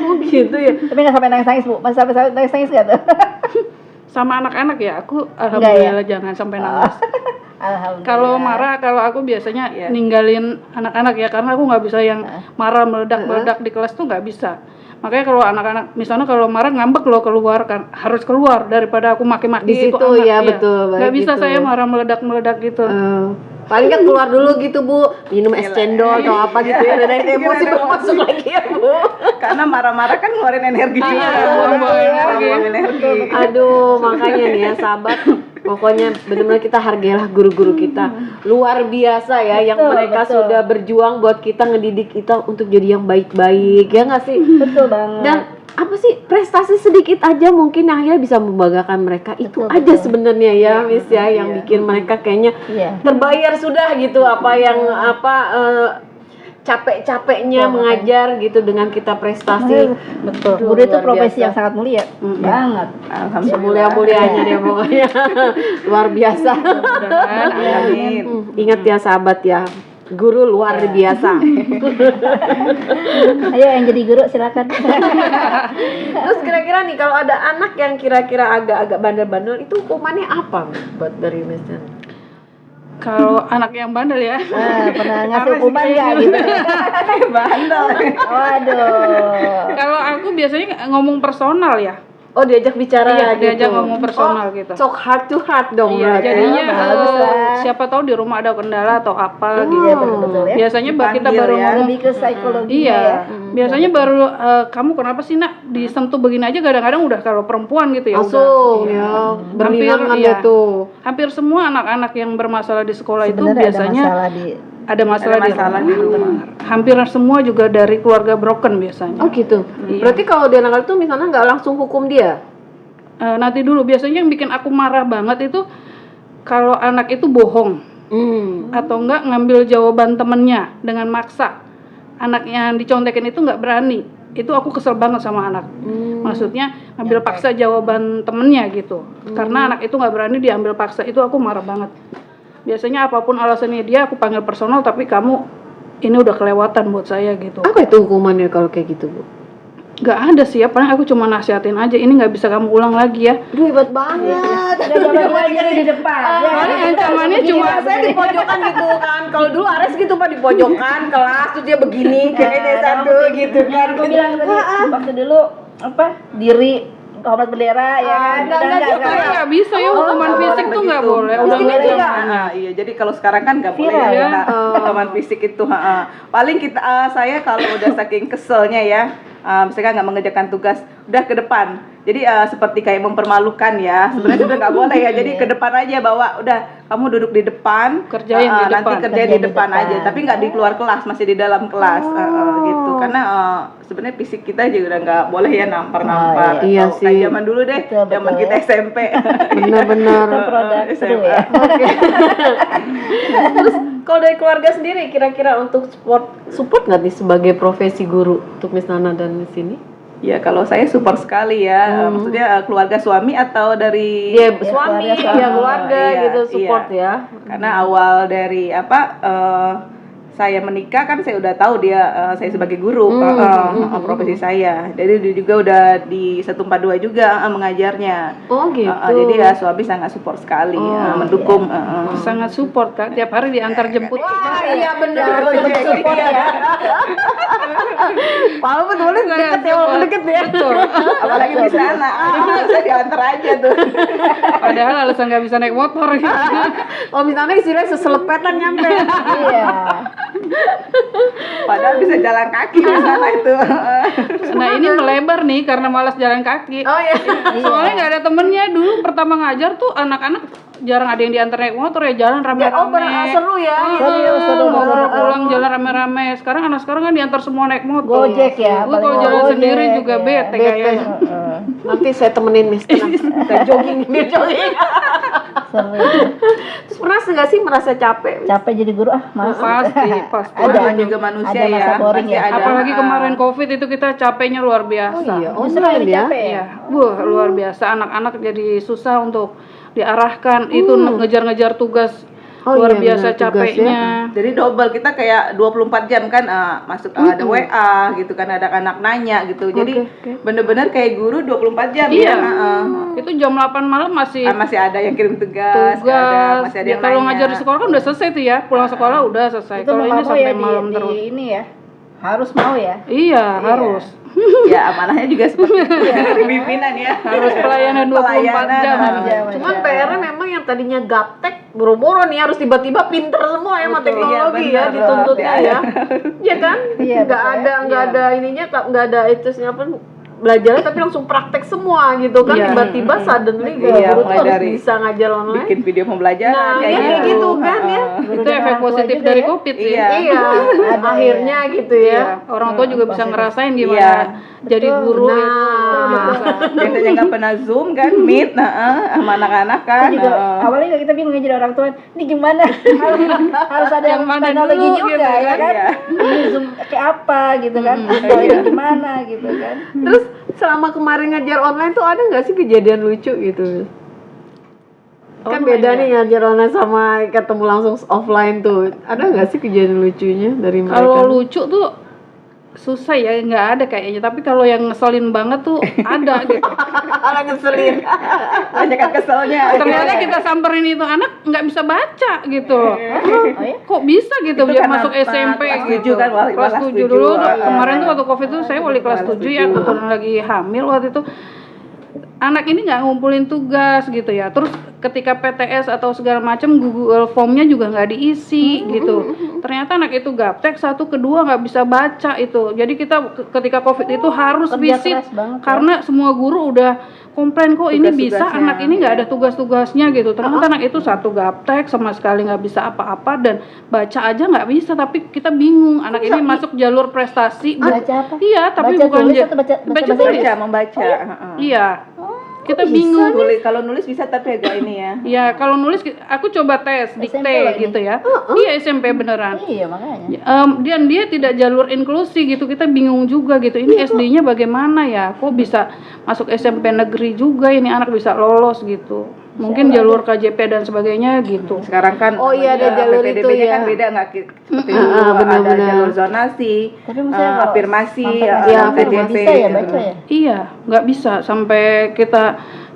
Oh, gitu ya. Tapi nggak sampai nangis-nangis Bu, masih sampai nangis-nangis nggak tuh? Sama anak-anak ya, aku alhamdulillah jangan sampai nangis. Alhamdulillah. Kalau marah, kalau aku biasanya Iya. ninggalin anak-anak ya, karena aku nggak bisa yang marah meledak-meledak di kelas tuh nggak bisa. Makanya kalau anak-anak misalnya kalau marah ngambek loh keluar kan, harus keluar daripada aku maki-maki Di itu situ anak, ya, betul, baik nggak bisa gitu. saya marah meledak-meledak gitu. Paling kan keluar dulu gitu, Bu. Minum es cendol atau apa gitu ya. Dan emosi baru masuk lagi ya, Bu. Karena marah-marah kan ngeluarin energi juga. Iya, buang-buang energi. Buang energi. Aduh, makanya nih ya sahabat, pokoknya benar-benar kita hargailah guru-guru kita. Luar biasa ya, yang Betul, mereka betul. sudah berjuang buat kita, ngedidik kita untuk jadi yang baik-baik, ya nggak sih? Betul banget. Dan apa sih, prestasi sedikit aja mungkin yang akhirnya bisa membanggakan mereka. Itu Betul, aja betul. sebenarnya ya, Miss ya, yang bikin mereka kayaknya Iya. terbayar sudah gitu apa yang capek-capeknya mengajar gitu dengan kita prestasi. Betul. Aduh, Guru itu luar profesi biasa. yang sangat mulia banget. Alhamdulillah. Semulia-mulianya dia pokoknya. Luar biasa. Mudah-mudahan, Amin. Ingat ya sahabat ya, guru luar biasa. Ayo yang jadi guru silakan. Terus kira-kira nih kalau ada anak yang kira-kira agak-agak bandel-bandel, itu hukumannya apa buat dari Miss Jan? kalau anak yang bandel ya. Pernah ngasih hukuman nggak gitu? Bandel. Waduh. Kalau aku biasanya ngomong personal ya. Oh, diajak bicara Iya, gitu. diajak ngomong personal gitu. Talk heart to heart dong Iya, berarti. jadinya bagus lah. siapa tahu di rumah ada kendala atau apa gitu. Iya betul-betul ya. Biasanya kita Dipanggil baru ya. ngomong. Lebih ke psikologinya Iya, ya. biasanya baru kamu kenapa sih nak disentuh begini aja kadang-kadang udah kalau perempuan gitu ya Langsung udah. ya, Hampir, berlinangan iya. dia tuh. Hampir semua anak-anak yang bermasalah di sekolah itu Sebenarnya biasanya ada masalah di ada masalah, Ada masalah di di rumah. Hampir semua juga dari keluarga broken biasanya. Oh gitu. Iya. Berarti kalau dia nakal itu misalnya nggak langsung hukum dia? Nanti dulu biasanya yang bikin aku marah banget itu kalau anak itu bohong atau enggak ngambil jawaban temennya dengan maksa. Anak yang dicontekin itu nggak berani. Itu aku kesel banget sama anak. Maksudnya ngambil paksa jawaban temennya gitu. Karena anak itu nggak berani diambil paksa. Itu aku marah banget. Biasanya apapun alasannya dia aku panggil personal, tapi kamu ini udah kelewatan buat saya gitu. Apa itu hukumannya kalau kayak gitu, Bu? Gak ada sih ya, paling aku cuma nasihatin aja. Ini nggak bisa kamu ulang lagi ya. Aduh, hebat banget. Udah bawa jadi di depan. Ya. Paling ancamannya Cuma cuma saya di pojokan gitu kan. Kalau dulu Ares gitu Pak di pojokan kelas terus dia begini kayak ini satu gitu kan. Aku bilang tadi waktu dulu apa diri hormat bendera ya kan. enggak juga Karena nggak bisa ya, hukuman fisik tuh nggak boleh. Udah Fisik nggak juga. zamannya. Iya, jadi kalau sekarang kan nggak boleh Viral, ya ya. hukuman fisik itu. Paling kita saya kalau udah saking keselnya ya, misalkan nggak mengerjakan tugas, udah ke depan. Jadi seperti kayak mempermalukan ya. Sebenarnya sudah nggak boleh ya. Jadi ke depan aja bawa, udah kamu duduk di depan, Kerjain di nanti depan. kerjain di depan aja. Tapi nggak di keluar kelas, masih di dalam kelas gitu. Karena sebenarnya fisik kita juga udah nggak boleh ya nampar-nampar. Iya Atau sih. kayak zaman dulu deh, Betul, zaman betul kita ya. SMP. Benar-benar. Produk seru ya. Terus kalau dari keluarga sendiri kira-kira untuk support nggak nih sebagai profesi guru untuk Miss Nana dan di sini? Ya kalau saya support sekali ya, maksudnya keluarga suami atau dari Dia suami, keluarga suami. ya keluarga Iya, gitu support iya. ya. Karena awal dari saya menikah kan saya udah tahu dia saya sebagai guru profesi saya. Jadi dia juga udah di 142 juga mengajarnya. Oh gitu. Jadi ya suami sangat support sekali, mendukung. Sangat support Kak, tiap hari diantar jemput. Wah, iya benar. Support ya. Palu betul deket ya, walaupun deket ya. Betul. Apalagi di sana, saya diantar aja tuh. Padahal alasan nggak bisa naik motor gitu. Kalau misalnya istilahnya seselepetan nyampe. Iya. Padahal bisa jalan kaki di sana itu. Nah ini melebar nih karena malas jalan kaki. Oh iya. Soalnya nggak ada temennya. Dulu pertama ngajar tuh anak-anak jarang ada yang diantar naik motor ya, jalan rame-rame. Oh benar seru ya. Seru, Mau seru. pulang jalan rame-rame. Sekarang anak sekarang kan diantar semua naik motor. Gojek ya. Gue kalau paling jalan Gojek, sendiri juga ya. bete kayaknya. Nanti saya temenin Miss tenang. Kita jogging, dia jogging. Seru. Terus pernah nggak sih merasa capek? Capek jadi guru mas. Pasti. Ada juga manusia ada masa ya, boring pasti ya. ada. Apalagi kemarin COVID itu kita capeknya luar biasa. Oh Justru iya lebih ya. capek ya. Iya, luar biasa. Anak-anak jadi susah untuk diarahkan. Itu ngejar-ngejar tugas. Oh Luar iya, biasa benar, tugas capeknya. Jadi double kita kayak 24 jam kan masuk ada WA gitu kan, ada anak nanya gitu. Jadi Oke. bener-bener kayak guru 24 jam Iya. ya. Itu jam 8 malam masih Masih ada yang kirim tugas, masih ada Ya, yang kalau nanya. ngajar di sekolah kan udah selesai tuh ya. Pulang sekolah udah selesai. Itu Kalau mau ini mau sampai ya malam di terus. ini ya. Harus mau ya. Iya, harus. Ya amanahnya juga seperti itu ya, dari pimpinan ya. Harus pelayanan 24 Pelayanan, jam. Cuman PR-nya memang yang tadinya gaptek boro-boro nih harus tiba-tiba pinter semua ya sama teknologi Iya, ya benar. dituntutnya ya. Iya kan? Iya, Nggak betul. ada nggak ada ininya nggak ada etusnya apa belajarnya tapi langsung praktek semua gitu kan. Iya. Tiba-tiba suddenly Iya, guru tuh mulai harus dari bisa ngajar online. Bikin video pembelajaran Nah, iya, kayak gitu kan ya. Itu efek positif dari COVID sih. Iya. Iya, Ada akhirnya gitu ya. Iya, orang tua juga bisa ngerasain gimana Iya. jadi guru Nah. itu. Biasanya nggak pernah zoom kan, meet, sama anak-anak kan. Itu juga awalnya kita bingung ya jadi orang tua. Ini gimana? harus ada Yang mana teknologi dulu juga gitu ya kan? kan? Iya. Ini Zoom kayak apa gitu kan? Ini gimana gitu kan? Terus selama kemarin ngajar online tuh ada nggak sih kejadian lucu gitu? Kan Online beda ya? nih ngajar online sama ketemu langsung offline tuh. Ada nggak sih kejadian lucunya dari mereka? Kalau lucu tuh susah ya, nggak ada kayaknya. Tapi kalau yang ngeselin banget tuh ada gitu. Orang ngeselin. Banyak kan keselnya. Ternyata kita samperin itu anak nggak bisa baca gitu loh. Oh ya? Kok bisa gitu Itu dia karena masuk SMP kelas gitu. 7 kan, wali Kelas kelas 7 7. dulu tuh, Ah. kemarin tuh waktu Covid tuh saya wali kelas 7 ya, kebetulan lagi hamil waktu itu. anak ini nggak ngumpulin tugas gitu ya. Terus ketika PTS atau segala macam Google Form-nya juga nggak diisi gitu. Ternyata anak itu gaptek, satu kedua nggak bisa baca itu. Jadi kita ketika COVID itu harus Kerja visit keras banget, ya. karena semua guru udah komplain kok ini bisa, Tugas-tugasnya, anak ini nggak ya. ada tugas-tugasnya gitu. Ternyata anak itu satu gaptek sama sekali nggak bisa apa-apa dan baca aja nggak bisa. Tapi kita bingung anak ini masuk jalur prestasi. Baca apa? Iya, tapi Baca bukan tulis atau baca bahasa tulis. Baca, membaca. Iya. Kita bisa bingung. Kalau nulis bisa tapi agak ini ya. Ya, kalau nulis aku coba tes dikte loh ini. gitu ya. Iya, SMP beneran. Iya, makanya. Dan dia tidak jalur inklusi gitu, kita bingung juga gitu. Ini SD-nya bagaimana ya? Kok bisa masuk SMP negeri juga ini anak bisa lolos gitu? Mungkin jalur KJP dan sebagainya gitu. Sekarang kan Oh iya, ada jalur itu PPDB-nya ya. kan beda nggak seperti dulu ada benar-benar. jalur zonasi, Tapi maksudnya kalau afirmasi, sampai ya, nggak KJP bisa ya gitu. baca ya. Iya, nggak bisa sampai kita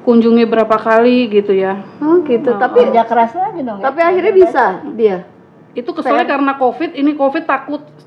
kunjungi berapa kali gitu ya. Oh gitu. Tapi Kerja keras lagi dong. ya. akhirnya bisa dia. Itu keselnya karena COVID, ini COVID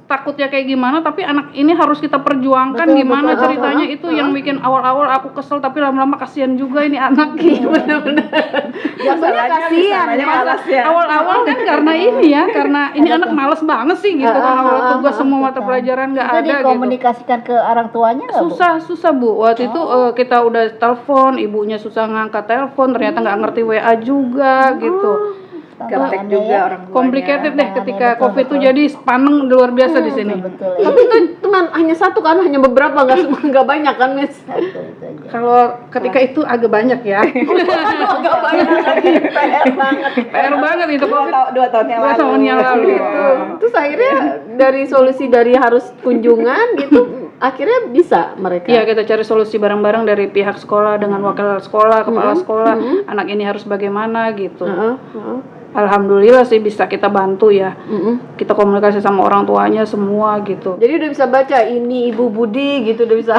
takutnya kayak gimana, tapi anak ini harus kita perjuangkan Betul, gimana betul. ceritanya. Itu yang bikin awal-awal aku kesel, tapi lama-lama kasihan juga ini anak gitu. Jatuhnya kasihan. Masalahnya malas ya. Awal-awal kan karena ini ya, karena ini anak males banget sih gitu kan, awal tugas semua mata pelajaran nggak Itu ada gitu. dikomunikasikan ke orang tuanya nggak, Bu? Susah Bu. Waktu itu kita udah telepon, ibunya susah ngangkat telepon, ternyata nggak ngerti WA juga gitu. Gaptek juga orang tuanya. Complicated deh ketika betul, COVID itu betul. jadi paneng luar biasa di sini. Betul ya. Tapi itu teman hanya satu kan, hanya beberapa, nggak banyak kan, Miss? Itu aja. Kalau ketika itu agak banyak ya. Nggak banyak lagi, PR banget. PR banget itu COVID. 2 tahun yang 2 lalu. tahun yang lalu. Gitu. Terus akhirnya dari solusi dari harus kunjungan gitu, akhirnya bisa mereka. Iya, kita cari solusi bareng-bareng dari pihak sekolah dengan wakil sekolah, kepala sekolah. Anak ini harus bagaimana gitu. Alhamdulillah sih bisa kita bantu ya. Kita komunikasi sama orang tuanya semua gitu. Jadi udah bisa baca ini Ibu Budi gitu, udah bisa.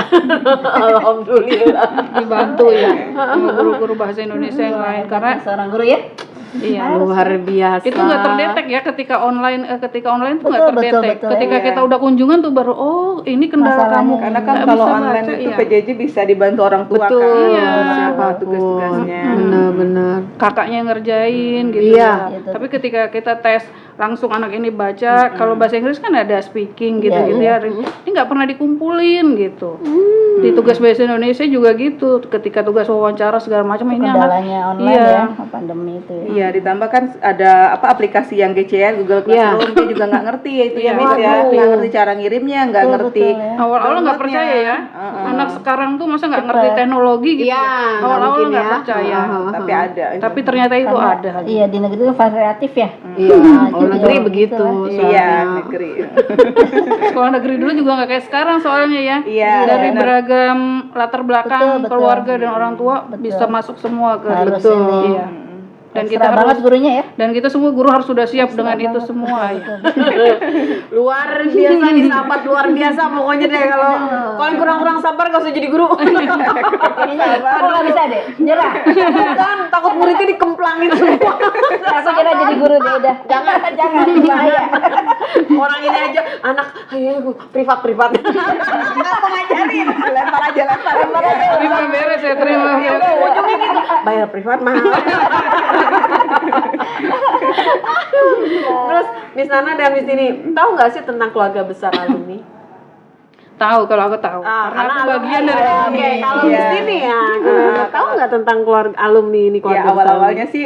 Alhamdulillah. Dibantu ya sama guru-guru bahasa Indonesia yang lain karena Seorang guru ya. iya. Luar biasa. Itu nggak terdetek ya ketika online tuh nggak Betul, terdetek. betul, Ketika iya. kita udah kunjungan tuh baru ini kendala Masalahnya. kamu. Karena kan Nggak kalau bisa online baca, itu iya. PJJ bisa dibantu orang tua Betul. kan. Iya. Siapa tugas-tugasnya. Benar-benar. Kakaknya yang ngerjain gitu Iya. ya. Tapi ketika kita tes langsung anak ini baca, kalau bahasa Inggris kan ada speaking gitu-gitu ya. Ini nggak pernah dikumpulin gitu. Di tugas bahasa Indonesia juga gitu. Ketika tugas wawancara segala macam ini anak Kendalanya online iya. ya, pandemi itu ya. Iya, ditambah kan ada aplikasi yang GCR, Google Classroom, dia juga nggak ngerti ya itu ya, Miss ya. Nggak ngerti cara ngirimnya, nggak Betul, ngerti. betul, ya. Awal-awal nggak downloadnya. percaya ya. Anak sekarang tuh masa nggak ngerti teknologi gitu. Iya, ya. nggak Awal-awal mungkin nggak ya. percaya. Tapi ada. Tapi ternyata itu Karena, ada. Iya, di negeri itu variatif ya. Iya, Nah, kalau jadi negeri orang begitu. gitu kan. Iya, negeri. Sekolah negeri dulu juga nggak kayak sekarang soalnya ya. Iya, Dari benar. beragam latar belakang Betul, betul. keluarga dan orang tua Betul. bisa masuk semua ke Harus betul. ini. Iya. Dan Ekstra kita banget harus gurunya ya. dan kita semua guru harus sudah siap dengan itu semua ya. Luar biasa nih, sahabat luar biasa pokoknya deh. Kalau yang kurang-kurang sabar gak usah jadi guru. Aku nggak bisa deh, nyerah. Kan takut muridnya dikemplangin semua. Aku kira jadi guru deh udah. Jangan, jangan, bahaya. Orang ini aja anak, ayo privat. Apa ngajarin? Lempar aja. Terima beres ya, terima beres. Ujungnya gitu, bayar privat mahal. Terus Miss Nana dan Miss ini tahu nggak sih tentang keluarga besar alumni? Tahu kalau aku tahu. Karena aku bagian dari alumni. Oke, kalau Iya. Miss ini ya, tahu nggak tentang keluarga alumni ini Ya keluarga besar? awal-awalnya sih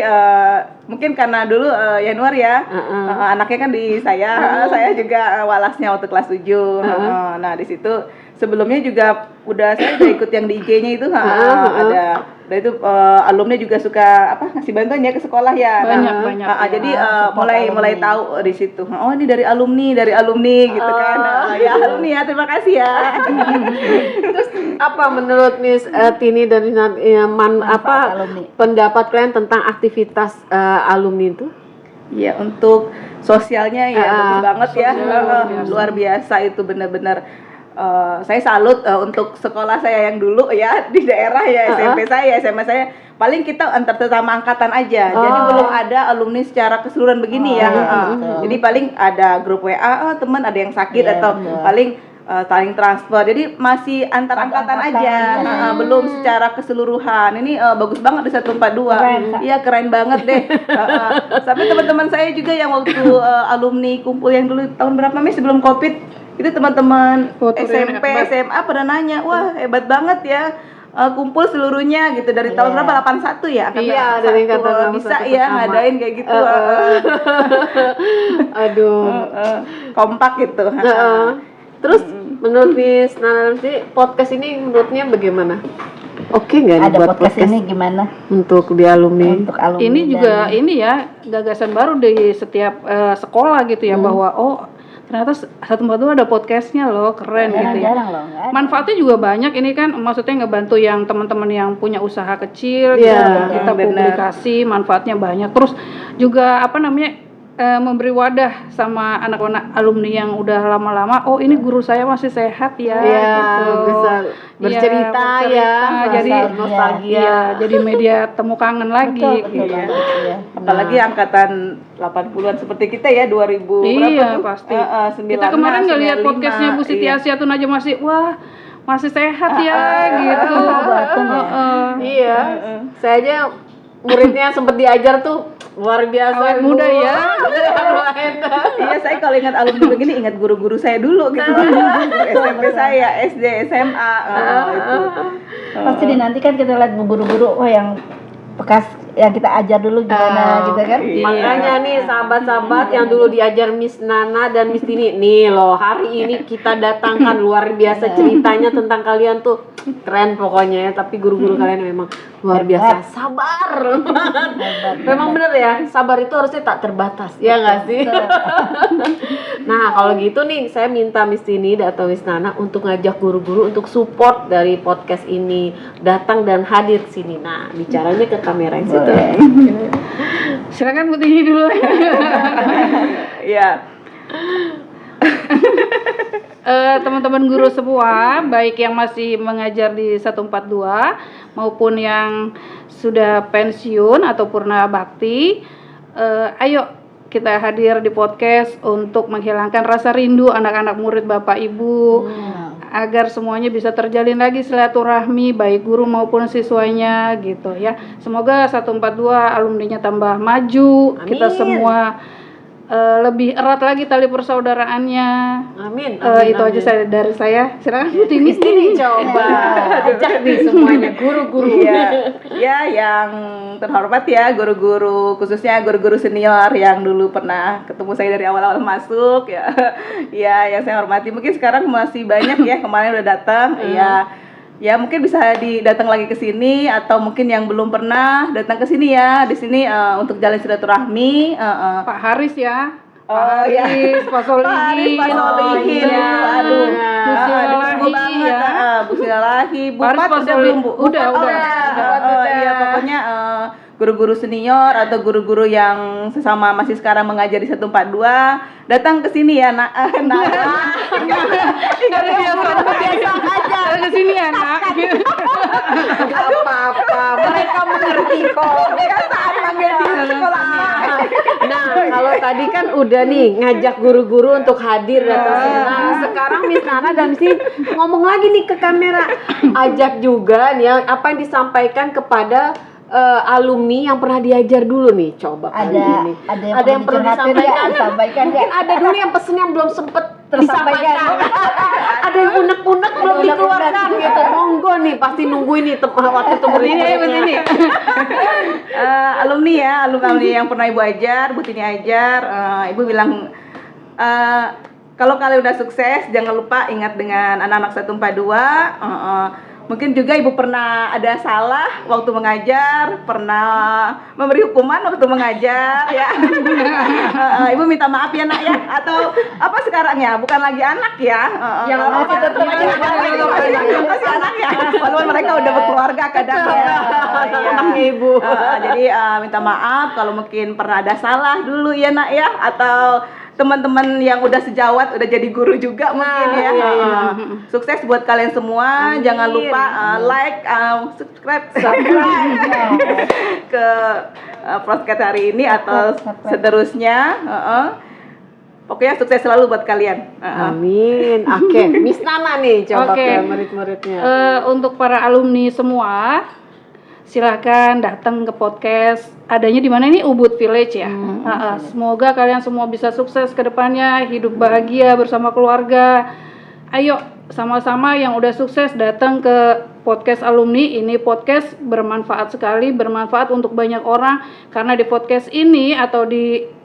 mungkin karena dulu Yanuar ya, anaknya kan di saya juga walasnya waktu kelas 7. Nah di situ sebelumnya juga saya udah ikut yang di IG-nya itu ada. Dan itu alumni juga suka ngasih bantuan ya ke sekolah ya. Banyak. Jadi mulai tahu di situ. Oh ini dari alumni gitu kan. Ya alumni ya, terima kasih ya. Terus apa menurut Miss Tini dan alumni. pendapat kalian tentang aktivitas alumni itu? Ya untuk sosialnya ya bagus banget ya. Luar biasa itu benar-benar. Saya salut untuk sekolah saya yang dulu ya di daerah ya, SMP saya, SMA saya paling kita antar sesama angkatan aja. Jadi belum ada alumni secara keseluruhan begini ya. Jadi paling ada grup WA, teman ada yang sakit atau paling saling transfer. Jadi masih antar angkatan aja, belum secara keseluruhan. Ini bagus banget di 142. Keren, Kak. Iya, keren banget deh. Sampai teman-teman saya juga yang waktu alumni kumpul yang dulu tahun berapa Miss sebelum Covid, itu teman-teman Oh, tuh, SMP, hebat. SMA pada nanya, wah hebat banget ya. Kumpul seluruhnya gitu dari tahun berapa? 81 ya? Angkatan Iya, 81. dari angkatan Bisa 81 ya sama. ngadain kayak gitu. Aduh. Kompak gitu. Terus menurut Miss Nana sih podcast ini menurutnya bagaimana? Oke nggak nih Ada buat podcast ini gimana untuk di alumni? untuk alumni? Ini juga dan- ini ya gagasan baru di setiap sekolah gitu ya, bahwa oh ternyata 142 ada podcastnya loh, keren gitu ya. jarang-jarang loh, nggak ada. Manfaatnya juga banyak, ini kan maksudnya ngebantu yang teman-teman yang punya usaha kecil, Iya, kita benar. publikasi, manfaatnya banyak. Terus juga apa namanya, memberi wadah sama anak-anak alumni yang udah lama-lama, oh ini guru saya masih sehat ya, Iya, gitu. bisa bercerita Iya, ya, jadi nostalgia. iya, jadi media temu kangen lagi. Betul gitu. banget, iya. Apalagi angkatan 80-an seperti kita ya, 2000 berapa Iya tuh? pasti. 96, Kita kemarin nggak lihat 95, podcastnya Bu Siti iya. Asyatun aja masih wah masih sehat ya gitu. betul ya. Iya, saya aja muridnya sempet diajar tuh luar biasa. Awet Bu. muda ya. Iya, saya kalau ingat alumni begini ingat guru-guru saya dulu gitu. Guru SMP saya, SD, SMA itu. Pasti dinantikan kita lihat guru-guru yang bekas yang kita ajar dulu gimana gitu kan. Makanya nih sahabat-sahabat yang dulu diajar Miss Nana dan Miss Tini, nih loh hari ini kita datangkan luar biasa ceritanya tentang kalian tuh keren pokoknya ya. Tapi guru-guru kalian memang luar biasa sabar. Memang bener ya, sabar itu harusnya tak terbatas, ya nggak sih? Nah kalau gitu nih saya minta Miss Tini atau Miss Nana untuk ngajak guru-guru untuk support dari podcast ini, datang dan hadir sini. Nah bicaranya ke kamera yang situ. Silakan Bu Tini dulu. Iya. Teman-teman guru semua, baik yang masih mengajar di 142 maupun yang sudah pensiun atau purna bakti, ayo kita hadir di podcast untuk menghilangkan rasa rindu anak-anak murid Bapak Ibu, agar semuanya bisa terjalin lagi silaturahmi baik guru maupun siswanya gitu ya. Semoga 142 alumninya tambah maju, kita Amin. semua lebih erat lagi tali persaudaraannya. Amin. Itu aja dari saya. Silakan Bu Tini. Miss Tini coba ajak nih semuanya guru-guru. Iya, ya yang terhormat ya guru-guru, khususnya guru-guru senior yang dulu pernah ketemu saya dari awal-awal masuk ya. Ya, yang saya hormati. Mungkin sekarang masih banyak ya, kemarin udah datang. Ya mungkin bisa datang lagi ke sini atau mungkin yang belum pernah datang ke sini ya. Di sini untuk jalan silaturahmi. Pak Haris ya. Oh, Pak Haris, Pak Solihin. Pak Solihin, iya. aduh, Bu Silalahi, ditunggu banget, ya. Bu Silalahi, Bu Haris, Pat Pak udah Solihin. belum Bu? Udah. Iya, pokoknya guru-guru senior atau guru-guru yang sesama masih sekarang mengajar di 142 datang ke sini ya, nak. Biasa aja. Ke sini ya, Nak. Apa-apa, mereka mengerti kok. Saat panggil di sekolah. Nah, kalau tadi kan udah nih ngajak guru-guru untuk hadir datang sini. Nah, sekarang Miss Nana dan Miss ngomong lagi nih ke kamera. Ajak juga nih apa yang disampaikan kepada alumni yang pernah diajar dulu nih. Coba kali ini. Ada yang perlu disampaikan ya. Mungkin ada dulu yang pesen yang belum sempet Tersampaikan. disampaikan. Ada yang unek-unek belum dikeluarkan gitu. Monggo nih pasti nungguin nih waktu itu murid-muridnya. Alumni ya, alumni yang pernah Ibu ajar, Bu Tini ajar, Ibu bilang kalau kalian udah sukses jangan lupa ingat dengan anak-anak 142. Mungkin juga Ibu pernah ada salah waktu mengajar, pernah memberi hukuman waktu mengajar ya. Ibu minta maaf ya nak ya, atau apa sekarang ya, bukan lagi anak ya. Yang masih tetap masih anak ya, walaupun mereka udah berkeluarga kadang ya. Anaknya Ibu. Jadi minta maaf kalau mungkin pernah ada salah dulu ya nak ya, atau teman-teman yang udah sejawat udah jadi guru juga mungkin ya. Sukses buat kalian semua. Jangan lupa like, subscribe ke podcast hari ini atau seterusnya. Pokoknya sukses selalu buat kalian. Amin. Oke, Miss Nana nih coba Oke. ke murid-muridnya. Untuk para alumni semua, silakan datang ke podcast. Adanya di mana ini? Ubud Village ya. Semoga kalian semua bisa sukses ke depannya, hidup bahagia bersama keluarga. Ayo sama-sama yang udah sukses datang ke podcast alumni. Ini podcast bermanfaat sekali, bermanfaat untuk banyak orang karena di podcast ini atau di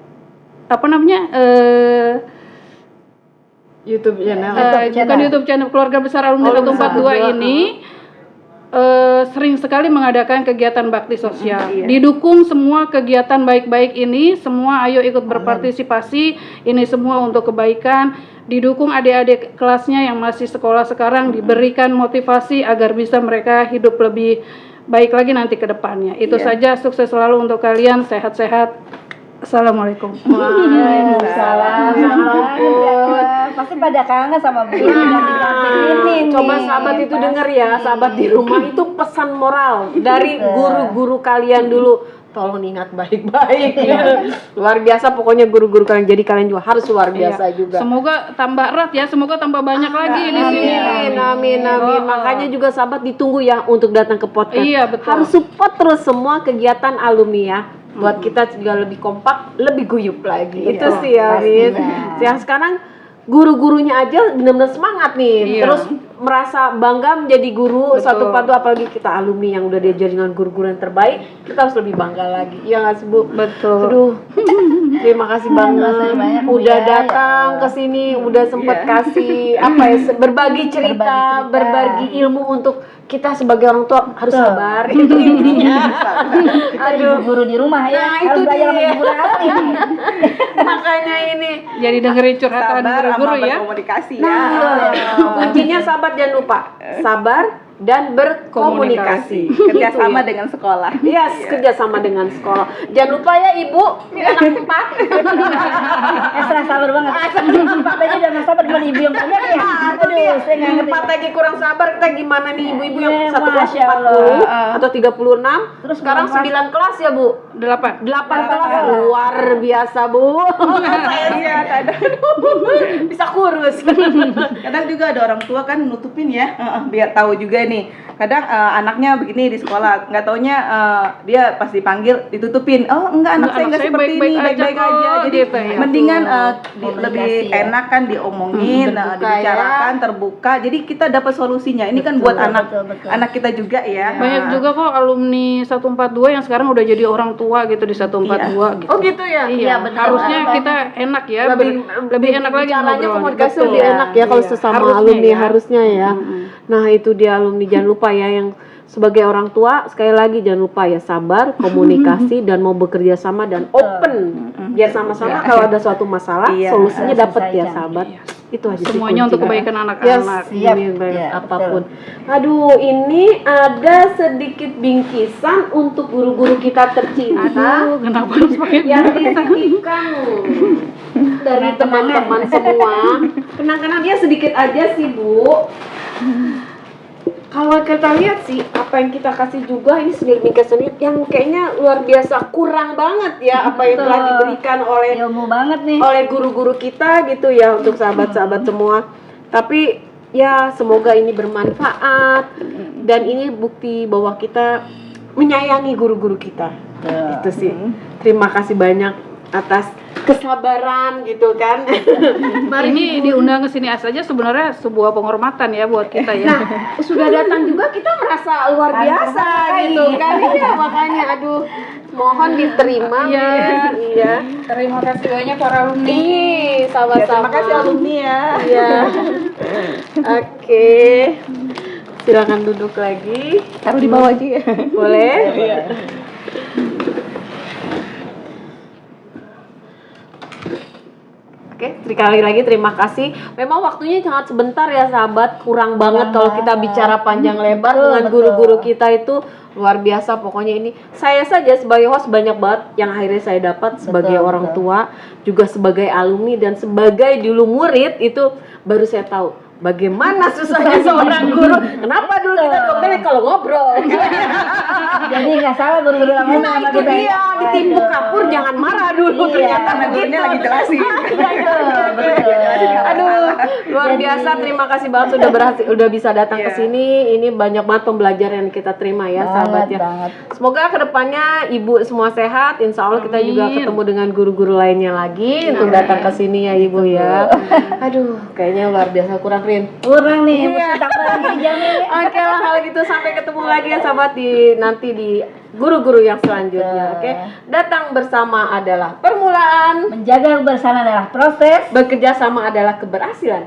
YouTube channel. bukan YouTube channel Keluarga Besar Alumni 142 ini sering sekali mengadakan kegiatan bakti sosial. Didukung semua kegiatan baik-baik ini, semua ayo ikut berpartisipasi. Ini semua untuk kebaikan. Didukung adik-adik kelasnya yang masih sekolah sekarang, diberikan motivasi agar bisa mereka hidup lebih baik lagi nanti ke depannya. Itu saja, sukses selalu untuk kalian, sehat-sehat. Assalamualaikum. Waalaikumsalam. Pasti pada kangen sama Bu. Ini Coba sahabat itu denger ya, sahabat di rumah itu pesan moral dari guru-guru kalian dulu. Tolong ingat baik-baik. Luar biasa pokoknya guru-guru kalian. Jadi kalian juga harus luar biasa juga. Semoga tambah erat ya, semoga tambah banyak lagi di sini. Amin. Makanya juga sahabat ditunggu ya untuk datang ke podcast. Iya, betul. Harus support terus semua kegiatan alumni ya. Buat kita juga lebih kompak, lebih guyup lagi. Itu sih ya, Miss. Yang sekarang guru-gurunya aja benar-benar semangat nih. Iya. Terus merasa bangga menjadi guru 142, apalagi kita alumni yang udah diajarin dengan guru-guru yang terbaik, kita harus lebih bangga lagi. Iya nggak sih, Bu? Betul. Aduh, terima kasih banget banyak, Bu, udah ya. datang ke sini, udah sempet kasih berbagi cerita, berbagi ilmu untuk kita sebagai orang tua harus sabar itu intinya. Aduh, guru di rumah ya. Nah, Harus itu belajar sama dia. ibu asli. Makanya ini. Jadi dengerin curhatan Sabar guru-guru sama ya. berkomunikasi ya. Nah, kuncinya sabar, jangan lupa. Sabar dan berkomunikasi. Kerjasama dengan sekolah. Iya, kerjasama dengan sekolah. Jangan lupa ya Ibu, anak 4. Serah sabar banget. Empat aja udah nggak sabar, cuma ibu yang banyak ya. Aduh, saya nggak ngerti. 4 lagi kurang sabar, kita gimana nih ibu-ibu yang Iya, satu kelas Masya 40 atau 36, Terus sekarang 9 kelas ya Bu? 8. 8 kelas, luar biasa Bu. Iya, kadang Bisa kurus. kadang juga ada orang tua kan nutupin ya, biar tahu juga nih. Kadang anaknya begini di sekolah, nggak taunya dia pas dipanggil ditutupin. Oh enggak, anak saya nggak saya seperti baik-baik ini, aja baik-baik kok, aja. Jadi gitu ya. mendingan Komunikasi lebih ya. enak kan diomongin, Terbuka dibicarakan, terbuka. Jadi kita dapat solusinya. Ini kan buat betul. anak kita juga ya. Banyak juga kok alumni 142 yang sekarang udah jadi orang tua gitu di 142 gitu. Oh gitu ya? Iya, benar. harusnya kita enak ya, lebih enak lagi caranya ngobrolnya. komunikasi Betul. lebih enak ya kalau sesama Harusnya alumni ya. harusnya ya. Nah itu dia alumni, jangan lupa ya yang sebagai orang tua sekali lagi jangan lupa ya sabar, komunikasi dan mau bekerja sama dan open biar sama-sama kalau ada suatu masalah solusinya dapat ya sahabat. Itu aja sih Semuanya untuk kuncinya. kebaikan anak-anak. Siap. Ini baik, Ya, apapun. Aduh, ini ada sedikit bingkisan untuk guru-guru kita tercinta Aduh, kenapa harus pakai yang dititipkan dari teman-teman semua. Kenang-kenang dia sedikit aja sih, Bu. Kalau kita lihat sih, apa yang kita kasih juga ini bingkisan yang kayaknya luar biasa kurang banget ya apa yang telah diberikan oleh Ilmu banget nih. oleh guru-guru kita gitu ya untuk sahabat-sahabat semua. Tapi ya semoga ini bermanfaat dan ini bukti bahwa kita menyayangi guru-guru kita. Itu sih. Terima kasih banyak atas kesabaran gitu kan. Ini diundang ke sini saja sebenarnya sebuah penghormatan ya buat kita ya. Nah, sudah datang juga kita merasa luar biasa gitu kan. Iya, makanya aduh mohon diterima. Iya. Terima kasih banyak para alumni. Ih, sama-sama. Terima kasih alumni ya. Iya. Oke. Silakan duduk lagi. Taruh di bawah aja ya. Boleh? Oke, sekali lagi terima kasih. Memang waktunya sangat sebentar ya sahabat, kurang banget kalau kita bicara panjang lebar dengan guru-guru kita itu luar biasa. Pokoknya ini saya saja sebagai host banyak banget yang akhirnya saya dapat sebagai orang tua, juga sebagai alumni dan sebagai dulu murid itu baru saya tahu bagaimana susahnya seorang guru. Kenapa dulu kita diomelin kalau ngobrol? Jadi nggak salah guru-guru yang ngomong Nah sama itu kita. dia, ditipu kapur jangan marah dulu. Ternyata Karena gurunya lagi jelasin. Aduh, luar biasa. Terima kasih banget udah bisa datang ke sini. Ini banyak banget pembelajaran yang kita terima ya, sahabat ya. Banget. Semoga kedepannya ibu semua sehat. Insya Allah kita juga ketemu dengan guru-guru lainnya lagi untuk datang ke sini ya ibu ya. Aduh, kayaknya luar biasa kurang Rin. Kurang nih, mesti tak lagi dijamin. Oke lah kalau gitu sampai ketemu lagi ya sahabat nanti di guru-guru yang selanjutnya. Oke, datang bersama adalah permulaan, Menjaga kebersamaan adalah proses. bekerja sama adalah keberhasilan.